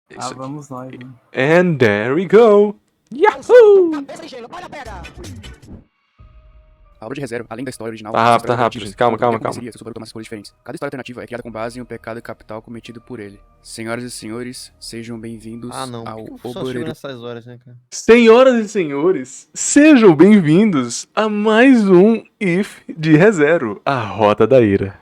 Isso aqui. Vamos nós, né? And there we go! Yahoo! A obra de ReZero, além da história original, Tá rápido, gente. Calma. se o Subaru tomasse escolhas diferentes. Cada história alternativa é criada com base em um pecado capital cometido por ele. Senhoras e senhores, sejam bem-vindos ao Por que só chega Oboreiro. nessas horas, né, cara? Senhoras e senhores, sejam bem-vindos a mais um IF de ReZero, a Rota da Ira.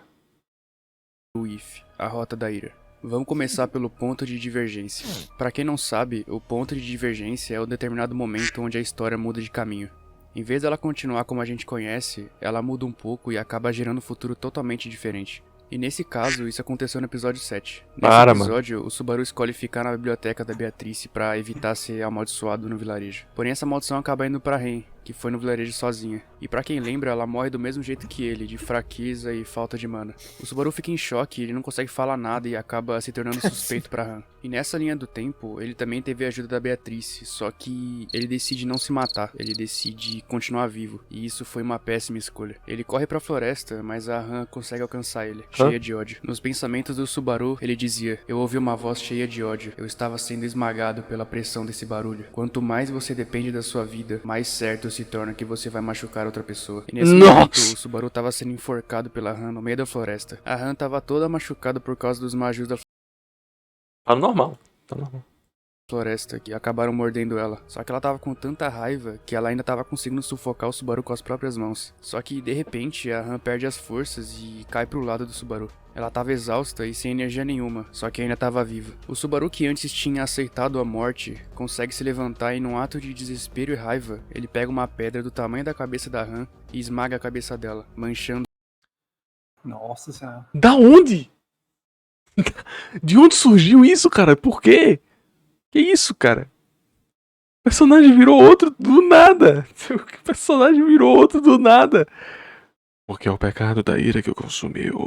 IF, a Rota da Ira. Vamos começar pelo ponto de divergência. Pra quem não sabe, o ponto de divergência é o determinado momento onde a história muda de caminho. Em vez dela continuar como a gente conhece, ela muda um pouco e acaba gerando um futuro totalmente diferente. E nesse caso, isso aconteceu no episódio 7. Nesse episódio, o Subaru escolhe ficar na biblioteca da Beatrice pra evitar ser amaldiçoado no vilarejo. Porém, essa maldição acaba indo pra Ren, que foi no vilarejo sozinha. E pra quem lembra, ela morre do mesmo jeito que ele, de fraqueza e falta de mana. O Subaru fica em choque, ele não consegue falar nada e acaba se tornando suspeito pra Han. E nessa linha do tempo, ele também teve a ajuda da Beatrice, só que ele decide não se matar, ele decide continuar vivo. E isso foi uma péssima escolha. Ele corre pra floresta, mas a Han consegue alcançar ele, cheia de ódio. Nos pensamentos do Subaru, ele dizia: "Eu ouvi uma voz cheia de ódio. Eu estava sendo esmagado pela pressão desse barulho. Quanto mais você depende da sua vida, mais certo se torna que você vai machucar outra pessoa." E nesse momento, o Subaru estava sendo enforcado pela Han no meio da floresta. A Han estava toda machucada por causa dos majus da Tá normal. floresta que acabaram mordendo ela. Só que ela tava com tanta raiva que ela ainda tava conseguindo sufocar o Subaru com as próprias mãos. Só que de repente a Han perde as forças e cai pro lado do Subaru. Ela tava exausta e sem energia nenhuma, só que ainda tava viva. O Subaru, que antes tinha aceitado a morte, consegue se levantar e num ato de desespero e raiva, ele pega uma pedra do tamanho da cabeça da Han e esmaga a cabeça dela, manchando. Nossa senhora. Da onde? De onde surgiu isso, cara? Por quê? Que isso, cara? O personagem virou outro do nada. O personagem virou outro do nada. Porque é o pecado da ira que o consumiu.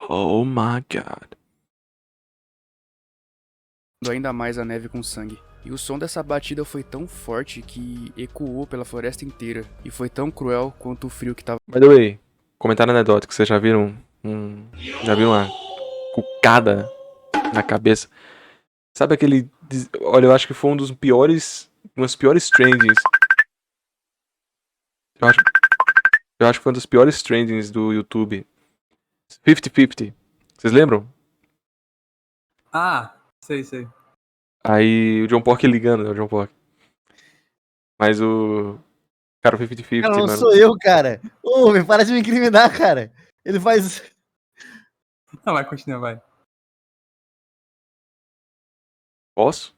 Oh my god. Ainda mais a neve com sangue. E o som dessa batida foi tão forte que ecoou pela floresta inteira. E foi tão cruel quanto o frio que tava. By the way, comentário anedótico. Vocês já viram já viram uma cucada na cabeça? Sabe aquele... Olha, eu acho que foi um dos piores... Umas piores trendings. Eu acho que foi um dos piores trendings do YouTube. 50-50. Vocês lembram? Sei. Aí o John Pork ligando, né? O John Pork. Mas o... Cara, o 50-50, Cara, não mano. sou eu, cara. Ô, para de me incriminar, cara. Ele faz... Não, vai, continua, vai. Posso?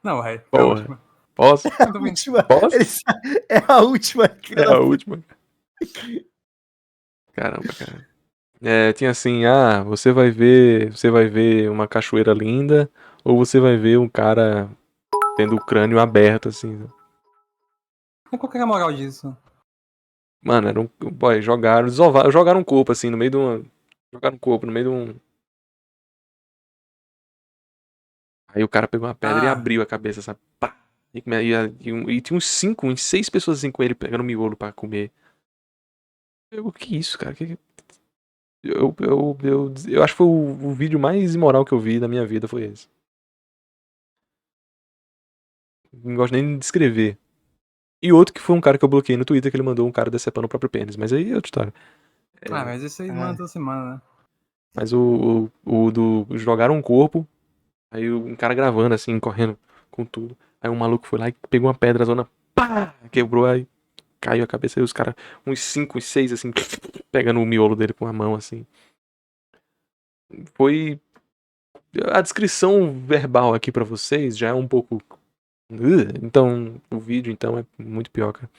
Não, vai. Porra. Posso? É a última. Posso? É a última. É a última. Caramba, cara. Tinha assim, você vai ver uma cachoeira linda, ou você vai ver um cara tendo o crânio aberto, assim. Mas qual que é a moral disso? Mano, era boy, jogaram um corpo, assim, no meio de uma... Jogaram um corpo no meio de um... Aí o cara pegou uma pedra e abriu a cabeça, sabe? Pá! E tinha uns 6 pessoas assim com ele pegando miolo pra comer. O que é isso, cara? Eu acho que foi o vídeo mais imoral que eu vi na minha vida, foi esse. Não gosto nem de descrever. E outro que foi um cara que eu bloqueei no Twitter, que ele mandou um cara decepando o próprio pênis. Mas aí é outra história. Mas isso aí manda toda semana, né? Mas o do... Jogaram um corpo, aí um cara gravando assim, correndo com tudo. Aí um maluco foi lá e pegou uma pedra, zona, pá! Quebrou, aí caiu a cabeça. Aí os caras, uns 5, uns 6, assim, pegando o miolo dele com a mão, assim. Foi... A descrição verbal aqui pra vocês já é um pouco... Então, o vídeo, então, é muito pior, cara.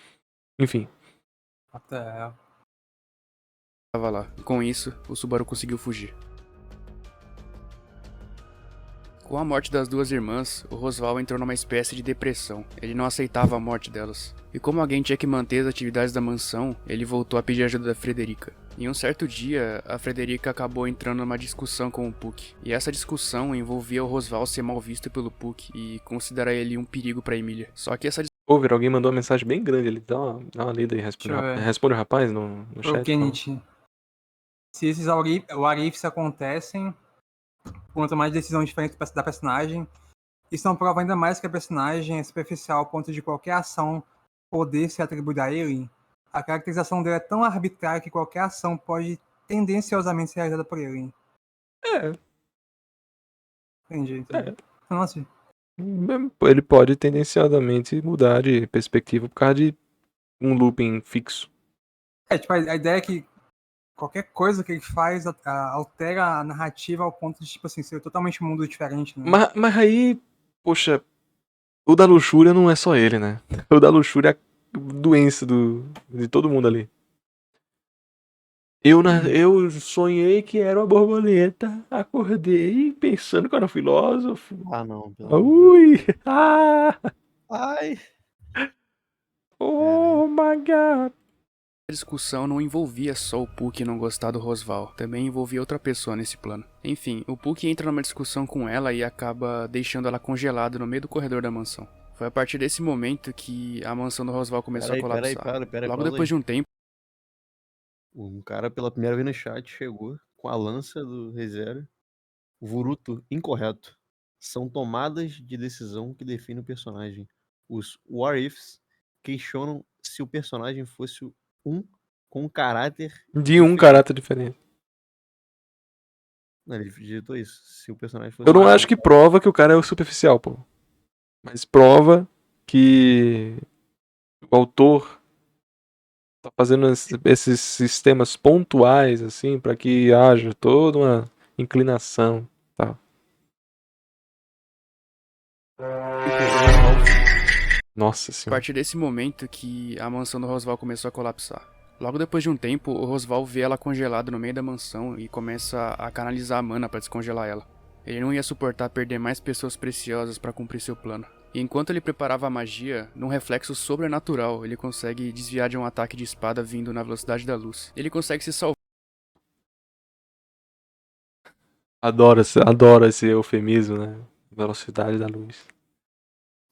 Enfim. Até. Tava lá. Com isso, o Subaru conseguiu fugir. Com a morte das duas irmãs, o Rosval entrou numa espécie de depressão. Ele não aceitava a morte delas. E como alguém tinha que manter as atividades da mansão, ele voltou a pedir ajuda da Frederica. Em um certo dia, a Frederica acabou entrando numa discussão com o Puck. E essa discussão envolvia o Rosval ser mal visto pelo Puck e considerar ele um perigo pra Emília. Só que essa Over, alguém mandou uma mensagem bem grande ali. Dá uma lida aí, responde o rapaz no chat. O Kennedy. Se esses what ifs acontecem, quanto mais decisão diferente da personagem. Isso não prova ainda mais que a personagem é superficial ao ponto de qualquer ação poder ser atribuída a ele. A caracterização dele é tão arbitrária que qualquer ação pode tendenciosamente ser realizada por ele. É. Entendi. É. Nossa. Ele pode tendenciosamente mudar de perspectiva por causa de um looping fixo. Tipo, a ideia é que qualquer coisa que ele faz altera a narrativa ao ponto de, tipo assim, ser totalmente um mundo diferente, né? Mas aí, poxa, o da luxúria não é só ele, né? O da luxúria é a doença de todo mundo ali. Eu sonhei que era uma borboleta, acordei pensando que era um filósofo. Ah, não. Pelo amor de Deus. Ui! Ah! Ai. Oh my god! A discussão não envolvia só o Puck não gostar do Rosval, também envolvia outra pessoa nesse plano. Enfim, o Puck entra numa discussão com ela e acaba deixando ela congelada no meio do corredor da mansão. Foi a partir desse momento que a mansão do Rosval começou a colapsar. Pera aí, Logo pausa depois de um tempo, Um cara pela primeira vez no chat chegou com a lança do ReZero. Vuruto incorreto. São tomadas de decisão que definem o personagem. Os what ifs questionam se o personagem fosse um com um caráter De um diferente. caráter diferente. Não, ele digitou isso. Se o personagem fosse Eu não um acho que prova que o cara é o superficial, pô. Mas prova que o autor tá fazendo esses sistemas pontuais, assim, pra que haja toda uma inclinação. Tá. Nossa a senhora. partir desse momento que a mansão do Rosval começou a colapsar. Logo depois de um tempo, o Rosval vê ela congelada no meio da mansão e começa a canalizar a mana para descongelar ela. Ele não ia suportar perder mais pessoas preciosas para cumprir seu plano. E enquanto ele preparava a magia, num reflexo sobrenatural, ele consegue desviar de um ataque de espada vindo na velocidade da luz. Ele consegue se salvar. Adoro esse eufemismo, né? Velocidade da luz.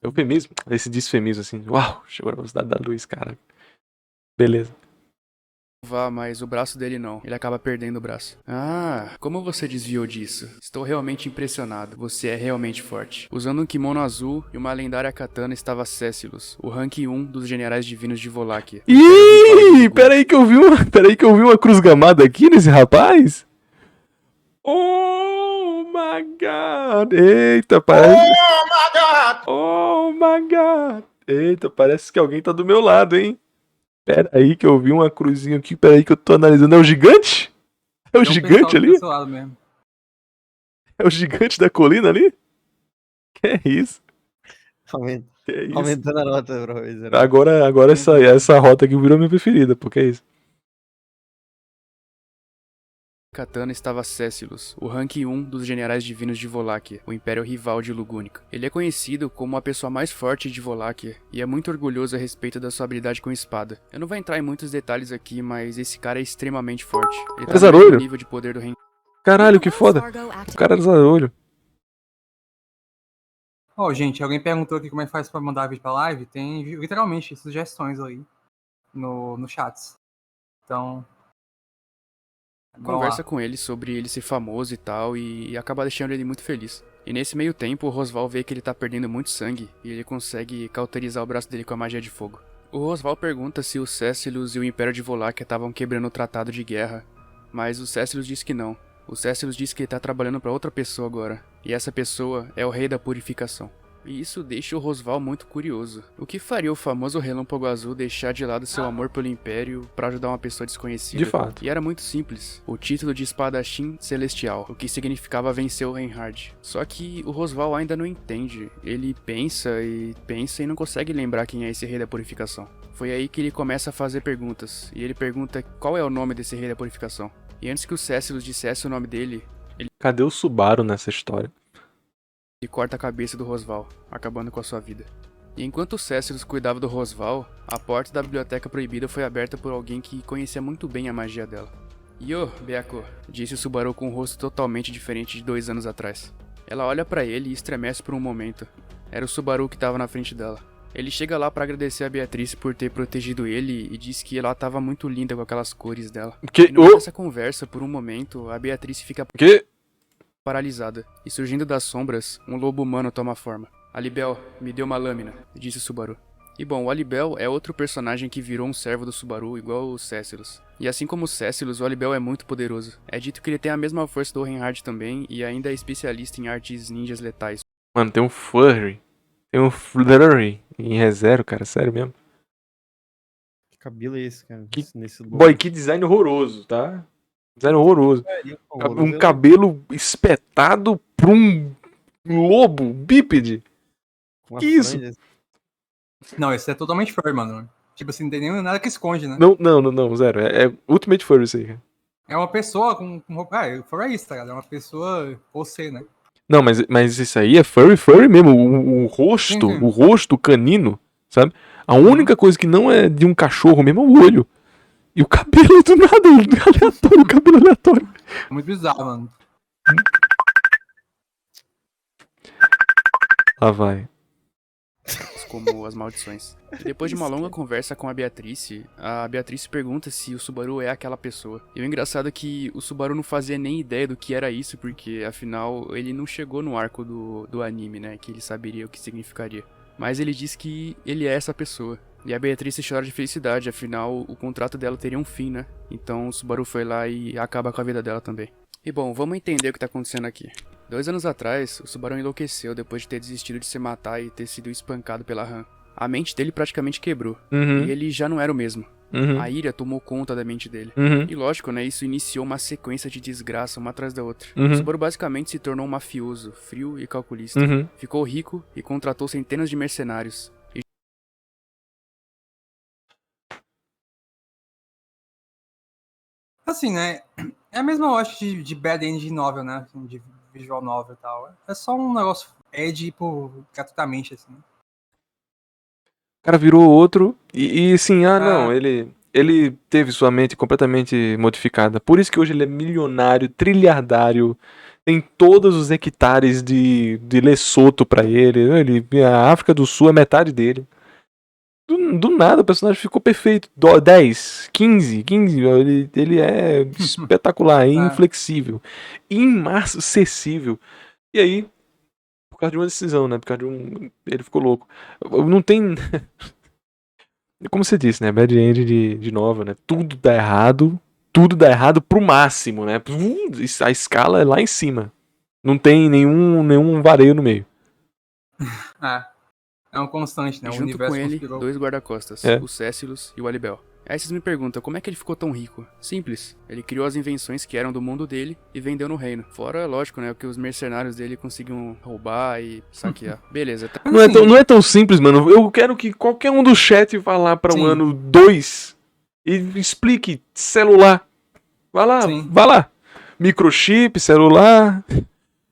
Eufemismo? Esse disfemismo, assim. Uau, chegou a velocidade da luz, cara. Beleza. Mas o braço dele não. Ele acaba perdendo o braço. Ah, como você desviou disso? Estou realmente impressionado. Você é realmente forte. Usando um kimono azul e uma lendária katana estava Cécilos, o rank 1 dos generais divinos de Voláquia. Ih, peraí que eu vi uma cruz gamada aqui nesse rapaz. Oh my god. Eita, parece... Oh my god! Oh my god. Eita, parece que alguém tá do meu lado, hein? Pera aí que eu vi uma cruzinha aqui. Pera aí que eu tô analisando. É o gigante? É o gigante ali? Mesmo. É o gigante da colina ali? Que é isso? Que é isso? Aumentando a nota pra ReZero. Agora essa rota aqui virou minha preferida, porque é isso. Katana estava Cécilos, o rank 1 dos generais divinos de Voláquia, o império rival de Lugúnica. Ele é conhecido como a pessoa mais forte de Voláquia e é muito orgulhoso a respeito da sua habilidade com espada. Eu não vou entrar em muitos detalhes aqui, mas esse cara é extremamente forte. Ele tá no Zarolho? mesmo nível de poder do rei. Caralho, que foda. O cara era zarolho. Gente, alguém perguntou aqui como é que faz pra mandar vídeo pra live. Tem literalmente sugestões aí no chats. Então. Conversa com ele sobre ele ser famoso e tal, e acaba deixando ele muito feliz. E nesse meio tempo, o Rosval vê que ele tá perdendo muito sangue, e ele consegue cauterizar o braço dele com a magia de fogo. O Rosval pergunta se os Cécilos e o Império de Voláquia estavam quebrando o tratado de guerra, mas o Cécilos diz que não. O Cécilos diz que ele tá trabalhando pra outra pessoa agora, e essa pessoa é o Rei da Purificação. E isso deixa o Rosval muito curioso. O que faria o famoso Relâmpago Azul deixar de lado seu amor pelo Império pra ajudar uma pessoa desconhecida? De fato. E era muito simples. O título de espadachim celestial, o que significava vencer o Reinhard. Só que o Rosval ainda não entende. Ele pensa e não consegue lembrar quem é esse Rei da Purificação. Foi aí que ele começa a fazer perguntas. E ele pergunta qual é o nome desse Rei da Purificação. E antes que o Cécilos dissesse o nome dele, Cadê o Subaru nessa história? ele corta a cabeça do Rosval, acabando com a sua vida. E enquanto o Cécilos cuidava do Rosval, a porta da biblioteca proibida foi aberta por alguém que conhecia muito bem a magia dela. Yo, Beako, disse o Subaru com um rosto totalmente diferente de 2 anos atrás. Ela olha pra ele e estremece por um momento. Era o Subaru que estava na frente dela. Ele chega lá pra agradecer a Beatrice por ter protegido ele e diz que ela estava muito linda com aquelas cores dela. Que? E no meio dessa conversa, por um momento, a Beatrice fica Que? paralisada, e surgindo das sombras, um lobo humano toma forma. Alibel, me dê uma lâmina, disse Subaru. E bom, o Alibel é outro personagem que virou um servo do Subaru igual o Cécilos. E assim como o Cécilos, o Alibel é muito poderoso. É dito que ele tem a mesma força do Reinhardt também e ainda é especialista em artes ninjas letais. Mano, tem um Furry. Tem um Flurry em ReZero, cara. Sério mesmo. Que cabelo é esse, cara? Que- Nesse Boy, que design horroroso, tá? Design horroroso. Um cabelo espetado pra um lobo bípede. que isso? Não, esse é totalmente furry, mano. Tipo assim, não tem nem nada que esconde, né? Não, zero. É Ultimate Furry isso aí, cara. É uma pessoa com roupa. Furry é isso, tá ligado? É uma pessoa, você, né? Não, mas isso aí é furry mesmo. O rosto, Sim. o rosto canino, sabe? A única coisa que não é de um cachorro mesmo é o olho. E o cabelo do nada, aleatório, o cabelo aleatório. É muito bizarro, mano. Lá vai. Como as maldições. E depois de uma longa conversa com a Beatrice pergunta se o Subaru é aquela pessoa. E o engraçado é que o Subaru não fazia nem ideia do que era isso, porque afinal ele não chegou no arco do anime, né? Que ele saberia o que significaria. Mas ele diz que ele é essa pessoa. E a Beatrice chora de felicidade, afinal o contrato dela teria um fim, né? Então o Subaru foi lá e acaba com a vida dela também. E bom, vamos entender o que tá acontecendo aqui. 2 anos atrás, o Subaru enlouqueceu depois de ter desistido de se matar e ter sido espancado pela Han. A mente dele praticamente quebrou, Uhum, e ele já não era o mesmo. uhum, A ira tomou conta da mente dele. uhum, E lógico, né, isso iniciou uma sequência de desgraça uma atrás da outra. Uhum. O Subaru basicamente se tornou um mafioso, frio e calculista. uhum. Ficou rico e contratou centenas de mercenários. Assim, né? É a mesma lógica de Bad End Novel, né? Assim, de visual novel e tal. É só um negócio gratuitamente, assim. O cara virou outro e assim, não, É. ele teve sua mente completamente modificada. Por isso que hoje ele é milionário, trilhardário, tem todos os hectares de Lesoto pra ele. A África do Sul é metade dele. Do nada o personagem ficou perfeito. 10, 15. Ele é espetacular, é inflexível, imarcessível. E aí, por causa de uma decisão, né? Por causa de um. Ele ficou louco. Não tem. Como você disse, né? Bad End de novel, né? Tudo dá errado pro máximo, né? A escala é lá em cima. Não tem nenhum vareio no meio. É um constante, né? E O junto universo com ele, conspirou. 2 guarda-costas, É. o Cécilos e o Alibel. Aí vocês me perguntam, como é que ele ficou tão rico? Simples, ele criou as invenções que eram do mundo dele e vendeu no reino. Fora, lógico, né, o que os mercenários dele conseguiam roubar e saquear. Beleza, tá. Mas, Não é tão simples, mano. Eu quero que qualquer um do chat vá lá para o Sim. ano 2 e explique celular. Sim. Vai lá. Microchip, celular.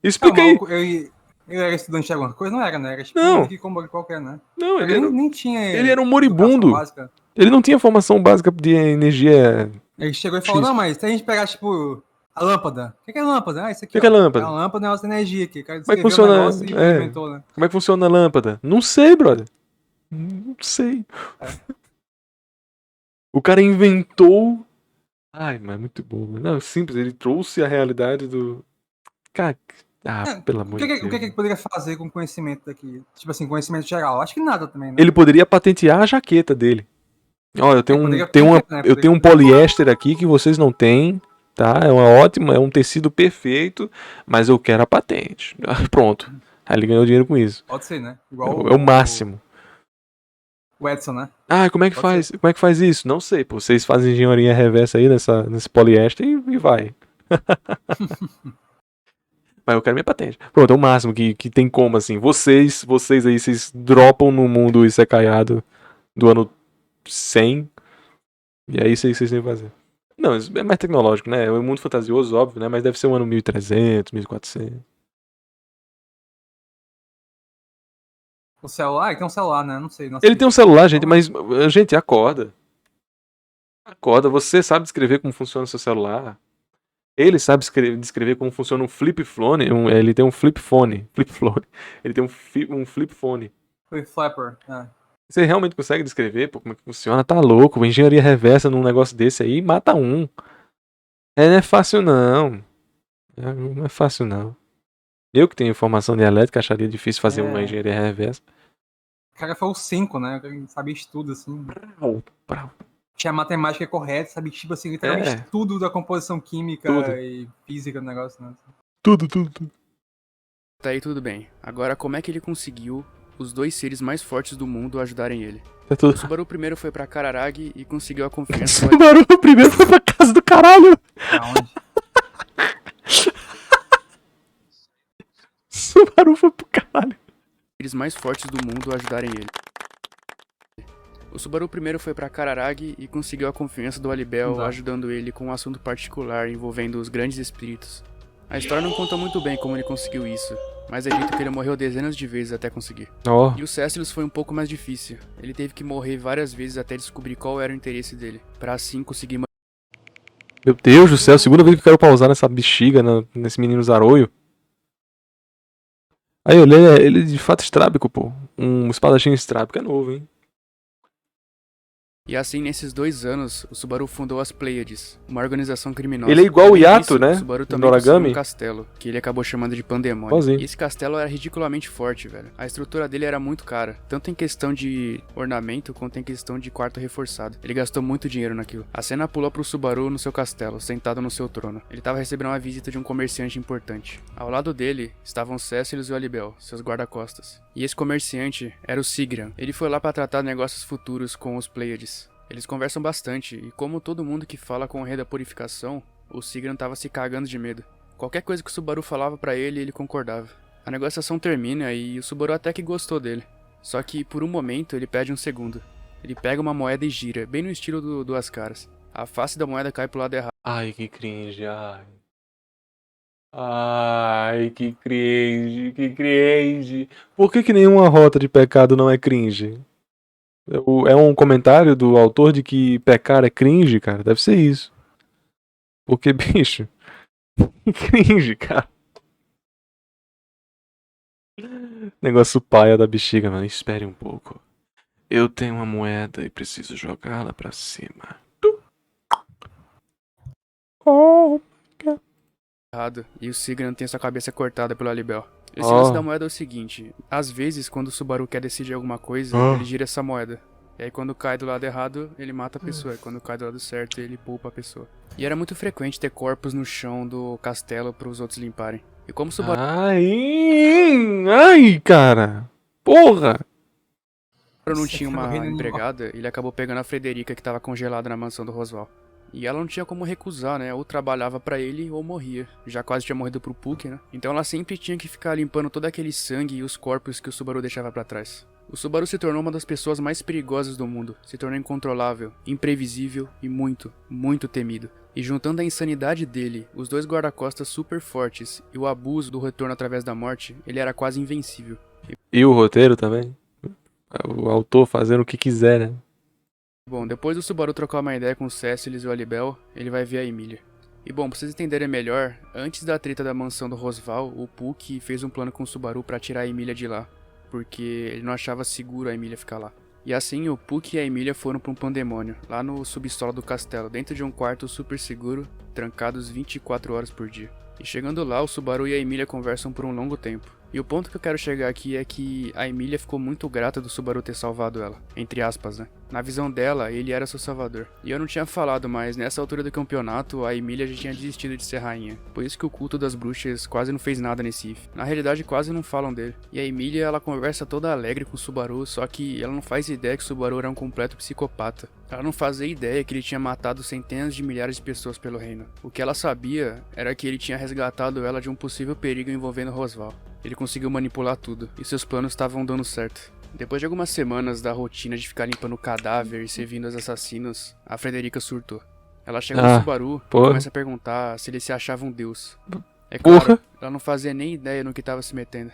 Explica aí. Ele era estudante de alguma coisa? Não era, né? Era tipo Não. um Kikomori qualquer, né? Não, Ele nem tinha. ele era um educação moribundo. básica. Ele não tinha formação básica de energia. Ele chegou e falou: X. não, mas se a gente pegar, tipo, a lâmpada. O que é lâmpada? Ah, isso aqui. O que é ó. lâmpada? É uma lâmpada, é um negócio de energia aqui. O cara Como é que descreveu funciona? o negócio e É. inventou, né? Como é que funciona a lâmpada? Não sei, brother. Não sei. O cara inventou. Ai, mas é muito bom. Não, é simples. Ele trouxe a realidade do. Cara. Pelo amor de Deus. O que ele poderia fazer com conhecimento daqui? Tipo assim, conhecimento geral. Acho que nada também, né? Ele poderia patentear a jaqueta dele. Ó, eu tenho poderia eu tenho um poliéster aqui que vocês não têm, tá? É um tecido perfeito, mas eu quero a patente. Pronto. Aí ele ganhou dinheiro com isso. Pode ser, né? Igual É o máximo. O Edson, né? Como é que Pode faz? Como é que faz isso? Não sei, pô. Vocês fazem engenharia reversa aí nesse poliéster e vai. Mas eu quero minha patente. Pronto, é o máximo que tem como, assim. Vocês aí, vocês dropam no mundo Isekaiado do ano 100. E aí vocês têm que fazer. Não, isso é mais tecnológico, né? É um mundo fantasioso, óbvio, né? Mas deve ser o ano 1300, 1400. O celular? Ele tem um celular, né? Não sei. Ele tem um celular, gente, mas... Gente, acorda. Acorda. Você sabe descrever como funciona o seu celular. Ele sabe descrever como funciona um flip phone. Ele tem um flip phone. Ele tem um flip phone. Foi Flapper, né? Você realmente consegue descrever como é que funciona? Tá louco. Engenharia reversa num negócio desse aí, mata um. Não é fácil, não. Não é fácil, não. Eu que tenho formação de elétrica, acharia difícil fazer É. uma engenharia reversa. O cara foi o 5, né? Ele sabia de tudo, assim. Brau. Tinha a matemática correta, sabia, tipo assim, literalmente É. tudo da composição química Tudo. e física do negócio, né? Tudo. Até aí tudo bem. Agora, como é que ele conseguiu os dois seres mais fortes do mundo ajudarem ele? É O tudo. Subaru primeiro foi pra Kararagi e conseguiu a confiança do Subaru primeiro foi pra casa do caralho. Aonde? Subaru foi pro caralho. seres mais fortes do mundo ajudarem ele. O Subaru primeiro foi pra Kararagi e conseguiu a confiança do Alibel, Exato. ajudando ele com um assunto particular envolvendo os grandes espíritos. A história não conta muito bem como ele conseguiu isso, mas é dito que ele morreu dezenas de vezes até conseguir. Ó. E o Céciles foi um pouco mais difícil. Ele teve que morrer várias vezes até descobrir qual era o interesse dele, pra assim conseguir Meu Deus do céu, segunda vez que eu quero pausar nessa bexiga, nesse menino zaroio. Aí, ele é de fato estrábico, pô. Um espadachim estrábico é novo, hein? E assim, nesses 2 anos, o Subaru fundou as Pleiades, uma organização criminosa. Ele é igual o Além Yato, disso, né? O Subaru Do também Noragami. construiu um castelo, que ele acabou chamando de Pandemônio. Igualzinho. E esse castelo era ridiculamente forte, velho. A estrutura dele era muito cara, tanto em questão de ornamento, quanto em questão de quarto reforçado. Ele gastou muito dinheiro naquilo. A cena pulou pro Subaru no seu castelo, sentado no seu trono. Ele tava recebendo uma visita de um comerciante importante. Ao lado dele, estavam Céciles e o Alibel, seus guarda-costas. E esse comerciante era o Sigran. Ele foi lá pra tratar negócios futuros com os Pleiades. Eles conversam bastante, e como todo mundo que fala com o rei da purificação, o Sigran tava se cagando de medo. Qualquer coisa que o Subaru falava pra ele, ele concordava. A negociação termina e o Subaru até que gostou dele. Só que por um momento ele pede um segundo. Ele pega uma moeda e gira, bem no estilo do Duas Caras. A face da moeda cai pro lado errado. Ai, que cringe, ai. Ai, que cringe. Por que nenhuma rota de pecado não é cringe? É um comentário do autor de que pecar é cringe, cara? Deve ser isso. Porque, bicho, que cringe, cara. Negócio paia da bexiga, mano. Espere um pouco. Eu tenho uma moeda e preciso jogá-la pra cima. Oh. E o Sigran tem sua cabeça cortada pelo Alibel. Esse Oh. lance da moeda é o seguinte: às vezes, quando o Subaru quer decidir alguma coisa, Oh. ele gira essa moeda. E aí, quando cai do lado errado, ele mata a pessoa. E quando cai do lado certo, ele poupa a pessoa. E era muito frequente ter corpos no chão do castelo para os outros limparem. E como o Subaru Ai, cara. Porra. não Você tinha foi uma morrendo animal. empregada, ele acabou pegando a Frederica, que estava congelada na mansão do Rosval. E ela não tinha como recusar, né? Ou trabalhava pra ele ou morria. Já quase tinha morrido pro Puck, né? Então ela sempre tinha que ficar limpando todo aquele sangue e os corpos que o Subaru deixava pra trás. O Subaru se tornou uma das pessoas mais perigosas do mundo. Se tornou incontrolável, imprevisível e muito, muito temido. E juntando a insanidade dele, os dois guarda-costas super fortes e o abuso do retorno através da morte, ele era quase invencível. E o roteiro também. O autor fazendo o que quiser, né? Bom, depois do Subaru trocar uma ideia com o Céciles e o Alibel, ele vai ver a Emília. E bom, pra vocês entenderem melhor, antes da treta da mansão do Rosval, o Puck fez um plano com o Subaru pra tirar a Emília de lá, porque ele não achava seguro a Emília ficar lá. E assim, o Puck e a Emília foram pra um pandemônio, lá no subsolo do castelo, dentro de um quarto super seguro, trancados 24 horas por dia. E chegando lá, o Subaru e a Emília conversam por um longo tempo. E o ponto que eu quero chegar aqui é que a Emília ficou muito grata do Subaru ter salvado ela. Entre aspas, né? Na visão dela, ele era seu salvador. E eu não tinha falado, mas nessa altura do campeonato, a Emília já tinha desistido de ser rainha. Por isso que o culto das bruxas quase não fez nada nesse IF. Na realidade, quase não falam dele. E a Emília, ela conversa toda alegre com o Subaru, só que ela não faz ideia que o Subaru era um completo psicopata. Ela não fazia ideia que ele tinha matado centenas de milhares de pessoas pelo reino. O que ela sabia era que ele tinha resgatado ela de um possível perigo envolvendo Rosval. Ele conseguiu manipular tudo, e seus planos estavam dando certo. Depois de algumas semanas da rotina de ficar limpando o cadáver e servindo aos assassinos, a Frederica surtou. Ela chega no Subaru e começa a perguntar se ele se achava um deus. É claro, ela não fazia nem ideia no que estava se metendo.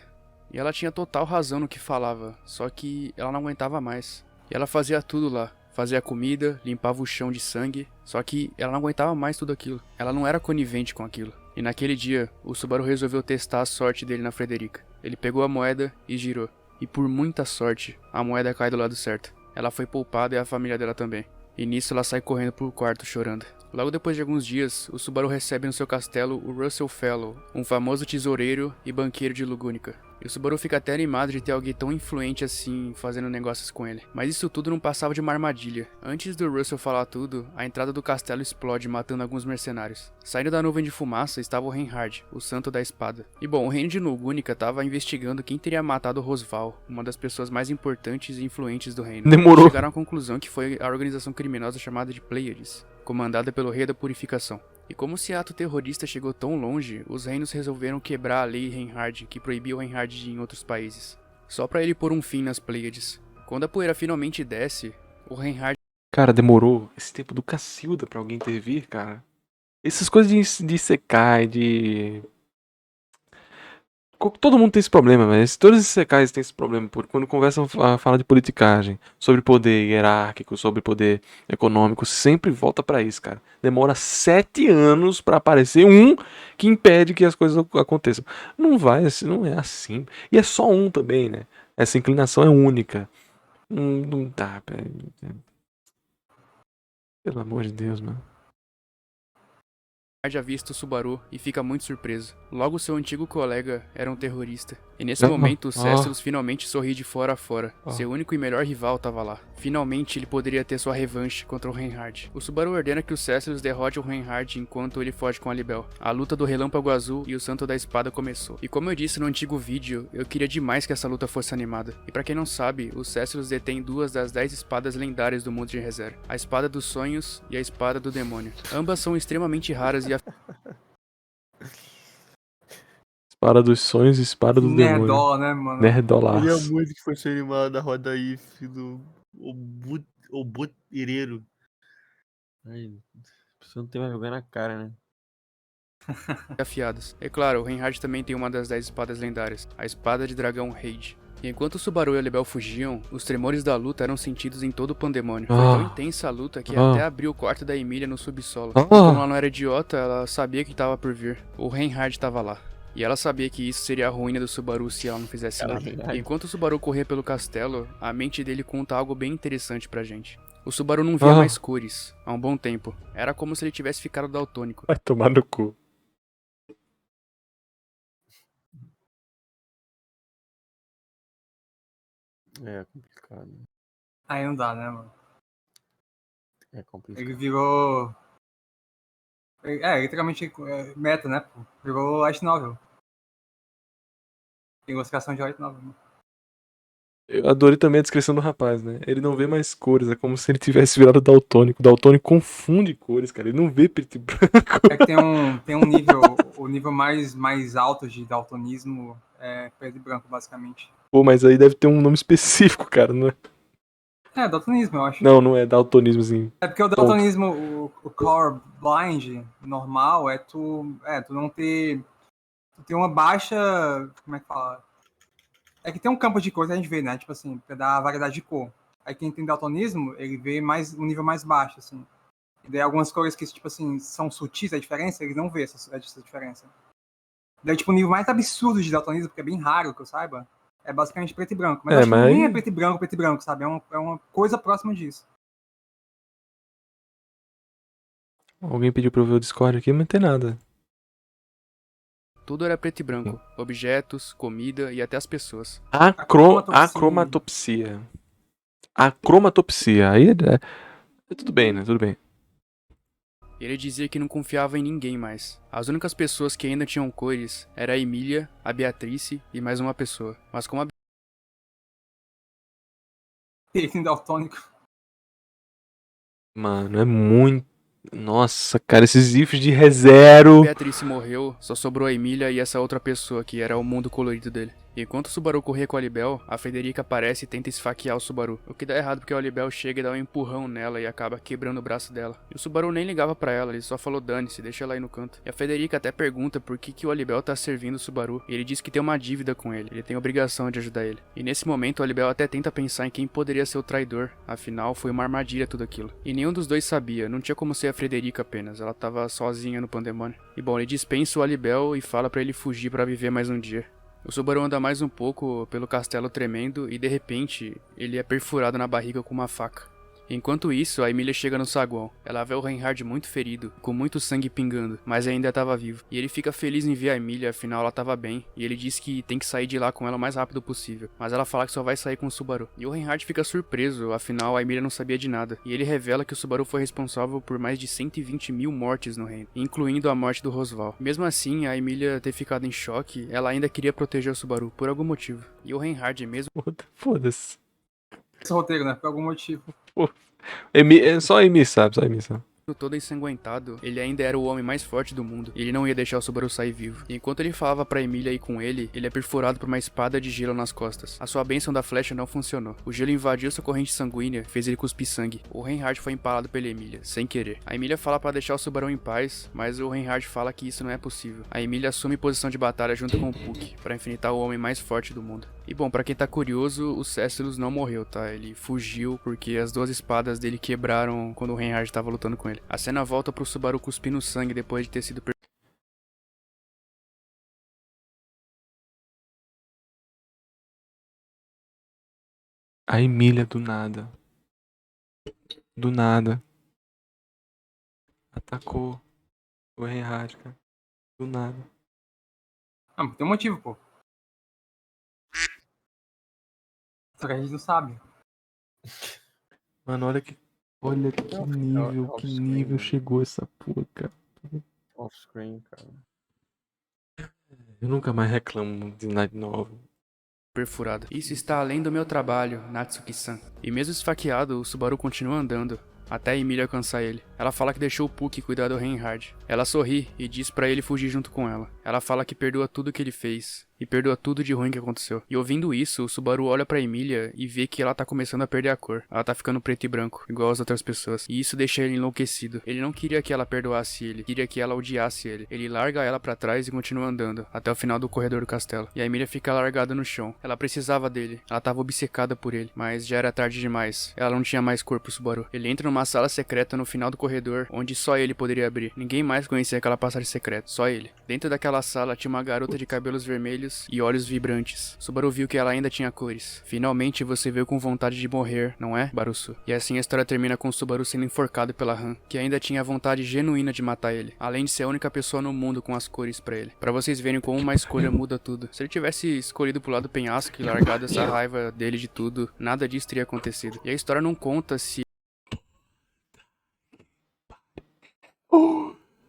E ela tinha total razão no que falava, só que ela não aguentava mais. E ela fazia tudo lá. Fazia comida, limpava o chão de sangue, só que ela não aguentava mais tudo aquilo. Ela não era conivente com aquilo. E naquele dia, o Subaru resolveu testar a sorte dele na Frederica. Ele pegou a moeda e girou. E por muita sorte, a moeda cai do lado certo. Ela foi poupada e a família dela também. E nisso ela sai correndo pro quarto chorando. Logo depois de alguns dias, o Subaru recebe no seu castelo o Russell Fellow, um famoso tesoureiro e banqueiro de Lugúnica. E o Subaru fica até animado de ter alguém tão influente assim fazendo negócios com ele. Mas isso tudo não passava de uma armadilha. Antes do Russell falar tudo, a entrada do castelo explode, matando alguns mercenários. Saindo da nuvem de fumaça estava o Reinhard, o santo da espada. E bom, o reino de Lugúnica estava investigando quem teria matado Rosval, uma das pessoas mais importantes e influentes do reino. Demorou. Chegaram à conclusão que foi a organização criminosa chamada de Pleiades, comandada pelo Rei da Purificação. E como esse ato terrorista chegou tão longe, os reinos resolveram quebrar a lei Reinhard, que proibia o Reinhard de ir em outros países, só pra ele pôr um fim nas Pleiades. Quando a poeira finalmente desce, o Reinhard... Cara, demorou esse tempo do Cacilda pra alguém intervir, cara. Essas coisas de Isekai, de... Todo mundo tem esse problema, mas todos os Isekais têm esse problema, porque quando conversam, falam de politicagem, sobre poder hierárquico, sobre poder econômico, sempre volta pra isso, cara. Demora 7 anos pra aparecer um que impede que as coisas aconteçam. Não vai, não é assim. E é só um também, né? Essa inclinação é única. Não dá, pelo amor de Deus, mano. avista o Subaru e fica muito surpreso. Logo seu antigo colega era um terrorista. E nesse momento o Cécilos finalmente sorri de fora a fora. Seu único e melhor rival estava lá. Finalmente ele poderia ter sua revanche contra o Reinhard. O Subaru ordena que o Cécilos derrote o Reinhard enquanto ele foge com a Libel. A luta do Relâmpago Azul e o Santo da Espada começou. E como eu disse no antigo vídeo, eu queria demais que essa luta fosse animada. E pra quem não sabe, o Cécilos detém 2 das 10 espadas lendárias do mundo de ReZero. A Espada dos Sonhos e a Espada do Demônio. Ambas são extremamente raras e Espada dos sonhos e espada do demônio. Nerdola, né, mano? Nerdolaço. Queria muito que fosse animado da Roda IF do Obotireiro. Ai, a pessoa não tem mais vergonha na cara, né? afiados. É claro, o Reinhard também tem uma das 10 espadas lendárias, a Espada de Dragão Raid. E enquanto o Subaru e a Libel fugiam, os tremores da luta eram sentidos em todo o pandemônio. Foi tão intensa a luta que até abriu o quarto da Emília no subsolo. Como ela não era idiota, ela sabia que estava por vir. O Reinhard estava lá. E ela sabia que isso seria a ruína do Subaru se ela não fizesse nada. E enquanto o Subaru corria pelo castelo, a mente dele conta algo bem interessante pra gente. O Subaru não via mais cores, há um bom tempo. Era como se ele tivesse ficado daltônico. Vai tomar no cu. É complicado. Aí não dá, né, mano? É complicado. Ele virou... literalmente meta, né, pô? Virou light novel. Tem classificação de light novel. Eu adorei também a descrição do rapaz, né? Ele não vê mais cores, é como se ele tivesse virado daltônico. Daltônico confunde cores, cara. Ele não vê preto e branco. É que tem um nível, o nível mais alto de daltonismo é preto e branco, basicamente. Pô, mas aí deve ter um nome específico, cara, não é? É, daltonismo, eu acho. Não é daltonismozinho. É porque o daltonismo, o color blind normal é tu não ter... Tu ter uma baixa... Como é que fala? É que tem um campo de cor que a gente vê, né? Tipo assim, pra dar variedade de cor. Aí quem tem daltonismo, ele vê um nível mais baixo, assim. E daí algumas cores que, tipo assim, são sutis a diferença, ele não vê essa diferença. Daí, tipo, o nível mais absurdo de daltonismo, porque é bem raro que eu saiba, é basicamente preto e branco. Mas acho que nem é preto e branco, sabe? É uma coisa próxima disso. Alguém pediu pra eu ver o Discord aqui, mas não tem nada. Tudo era preto e branco. Objetos, comida e até as pessoas. Acromatopsia. Acromatopsia. Aí é tudo bem, né? Tudo bem. Ele dizia que não confiava em ninguém mais. As únicas pessoas que ainda tinham cores era a Emília, a Beatrice e mais uma pessoa. Mas como a Ele tem daltônico. Mano, é muito... Nossa, cara, esses ifs de ReZero. Beatrice morreu, só sobrou a Emília e essa outra pessoa que era o mundo colorido dele. E enquanto o Subaru corria com a Libel, a Frederica aparece e tenta esfaquear o Subaru. O que dá errado porque a Libel chega e dá um empurrão nela e acaba quebrando o braço dela. E o Subaru nem ligava pra ela, ele só falou dane-se, deixa ela aí no canto. E a Frederica até pergunta por que o Alibel tá servindo o Subaru. E ele diz que tem uma dívida com ele tem obrigação de ajudar ele. E nesse momento o Alibel até tenta pensar em quem poderia ser o traidor, afinal foi uma armadilha tudo aquilo. E nenhum dos dois sabia, não tinha como ser a Frederica apenas, ela tava sozinha no pandemônio. E bom, ele dispensa o Alibel e fala pra ele fugir pra viver mais um dia. O Subaru anda mais um pouco pelo castelo tremendo e de repente ele é perfurado na barriga com uma faca. Enquanto isso, a Emília chega no saguão. Ela vê o Reinhard muito ferido, com muito sangue pingando, mas ainda estava vivo. E ele fica feliz em ver a Emília, afinal ela estava bem, e ele diz que tem que sair de lá com ela o mais rápido possível. Mas ela fala que só vai sair com o Subaru. E o Reinhard fica surpreso, afinal a Emília não sabia de nada. E ele revela que o Subaru foi responsável por mais de 120 mil mortes no reino, incluindo a morte do Rosval. Mesmo assim, a Emília ter ficado em choque, ela ainda queria proteger o Subaru, por algum motivo. E o Reinhard, mesmo Foda-se. Esse roteiro, né? Por algum motivo. Só a Amy sabe, só a Amy sabe. todo ensanguentado, ele ainda era o homem mais forte do mundo, e ele não ia deixar o Subaru sair vivo. E enquanto ele falava pra Emília ir com ele é perfurado por uma espada de gelo nas costas. A sua bênção da flecha não funcionou. O gelo invadiu sua corrente sanguínea, fez ele cuspir sangue. O Reinhard foi empalado pela Emília, sem querer. A Emília fala pra deixar o Subaru em paz, mas o Reinhard fala que isso não é possível. A Emília assume posição de batalha junto com o Puck, pra enfrentar o homem mais forte do mundo. E bom, pra quem tá curioso, o Cécilos não morreu, tá? Ele fugiu porque as duas espadas dele quebraram quando o Reinhard tava lutando com ele. A cena volta pro Subaru cuspindo sangue depois de ter sido A Emília do nada. Do nada. Atacou o Reinhard, cara. Do nada. Ah, tem um motivo, pô. Só que a gente não sabe. Mano, olha que off-screen, nível mano. chegou essa porra, cara. Off-screen, cara. Eu nunca mais reclamo de nada novo. perfurada. Isso está além do meu trabalho, Natsuki-san. E mesmo esfaqueado, o Subaru continua andando, até a Emília alcançar ele. Ela fala que deixou o Puck cuidar do Reinhard. Ela sorri e diz pra ele fugir junto com ela. Ela fala que perdoa tudo que ele fez. E perdoa tudo de ruim que aconteceu. E ouvindo isso, o Subaru olha pra Emília e vê que ela tá começando a perder a cor. Ela tá ficando preto e branco, igual as outras pessoas. E isso deixa ele enlouquecido. Ele não queria que ela perdoasse ele, queria que ela odiasse ele. Ele larga ela pra trás e continua andando, até o final do corredor do castelo. E a Emília fica largada no chão. Ela precisava dele, ela tava obcecada por ele, mas já era tarde demais. Ela não tinha mais cor pro Subaru. Ele entra numa sala secreta no final do corredor, onde só ele poderia abrir. Ninguém mais conhecia aquela passagem secreta, só ele. Dentro daquela sala tinha uma garota de cabelos vermelhos e olhos vibrantes. Subaru viu que ela ainda tinha cores. Finalmente você veio com vontade de morrer, não é, Barusu? E assim a história termina com o Subaru sendo enforcado pela Han, que ainda tinha vontade genuína de matar ele, além de ser a única pessoa no mundo com as cores pra ele. Pra vocês verem como uma escolha muda tudo. Se ele tivesse escolhido pular do penhasco e largado essa raiva dele de tudo, nada disso teria acontecido. E a história não conta se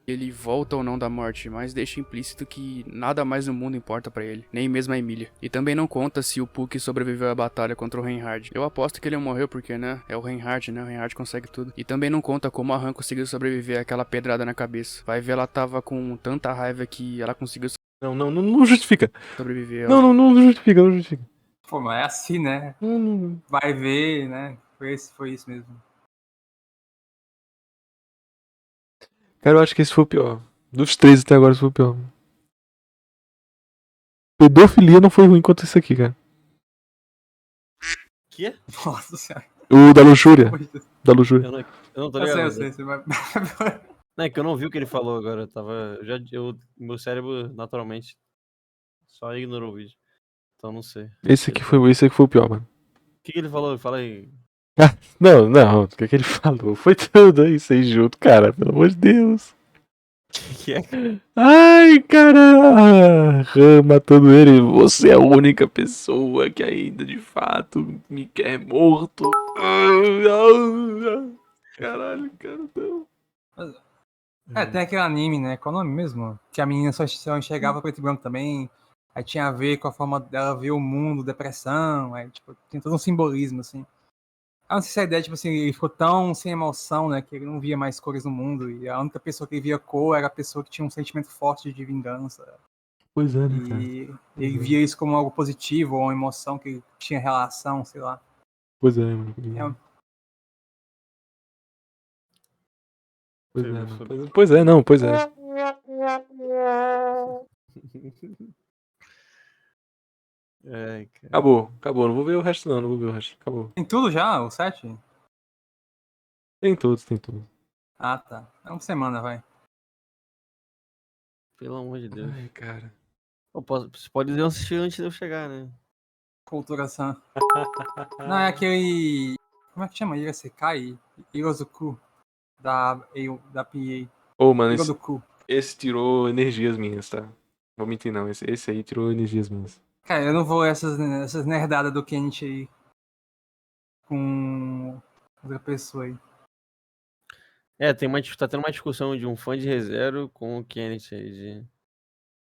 ele volta ou não da morte, mas deixa implícito que nada mais no mundo importa pra ele, nem mesmo a Emília. E também não conta se o Puck sobreviveu à batalha contra o Reinhard. Eu aposto que ele morreu porque, né, é o Reinhard, né, o Reinhard consegue tudo. E também não conta como a Han conseguiu sobreviver àquela pedrada na cabeça. Vai ver, ela tava com tanta raiva que ela conseguiu Não justifica. sobreviver. Não justifica, não justifica. Pô, mas é assim, né? Não. Vai ver, né? Foi isso mesmo. Cara, eu acho que esse foi o pior. Dos três até agora, esse foi o pior. Pedofilia não foi ruim quanto isso aqui, cara. Que? Nossa senhora. O da luxúria. Da luxúria. Eu não tô Eu ligado. sei. Mas... Não, é que eu não vi o que ele falou agora. Meu cérebro, naturalmente, só ignorou o vídeo. Então não sei. Esse aqui foi o pior, mano. O que ele falou? Fala aí. Não, o que ele falou? Foi tudo isso aí junto, cara, pelo amor de Deus. Que é? Ai, cara, matando ele. Você é a única pessoa que ainda de fato me quer morto. Caralho, cara, não. tem aquele anime, né? Qual é o nome mesmo? Que a menina só enxergava preto e branco também. Aí tinha a ver com a forma dela ver o mundo, depressão. Aí, tipo, tem todo um simbolismo, assim. Eu não sei se a ideia, tipo assim, ele ficou tão sem emoção, né? Que ele não via mais cores no mundo. E a única pessoa que ele via cor era a pessoa que tinha um sentimento forte de vingança. Pois é, né, cara? E ele via isso como algo positivo, ou uma emoção que tinha relação, sei lá. Pois é, mano. Pois é, não, pois é. Ai, cara. Acabou. Não vou ver o resto, não vou ver o resto. Acabou. Tem tudo já, o 7? Tem todos. Ah, tá. É uma semana, vai. Pelo amor de Deus. Ai, cara. Você pode assistir antes de eu chegar, né? Cultura San. Não, é aquele. Como é que chama? Ira Sekai? Irozuku. Da PA. Ô, mano, Iro do Ku. esse tirou energias minhas, tá? Vou mentir não, esse aí tirou energias minhas. Cara, eu não vou essas nerdadas do Kenichi aí. Com outra pessoa aí. Tá tendo uma discussão de um fã de ReZero com o Kenneth aí.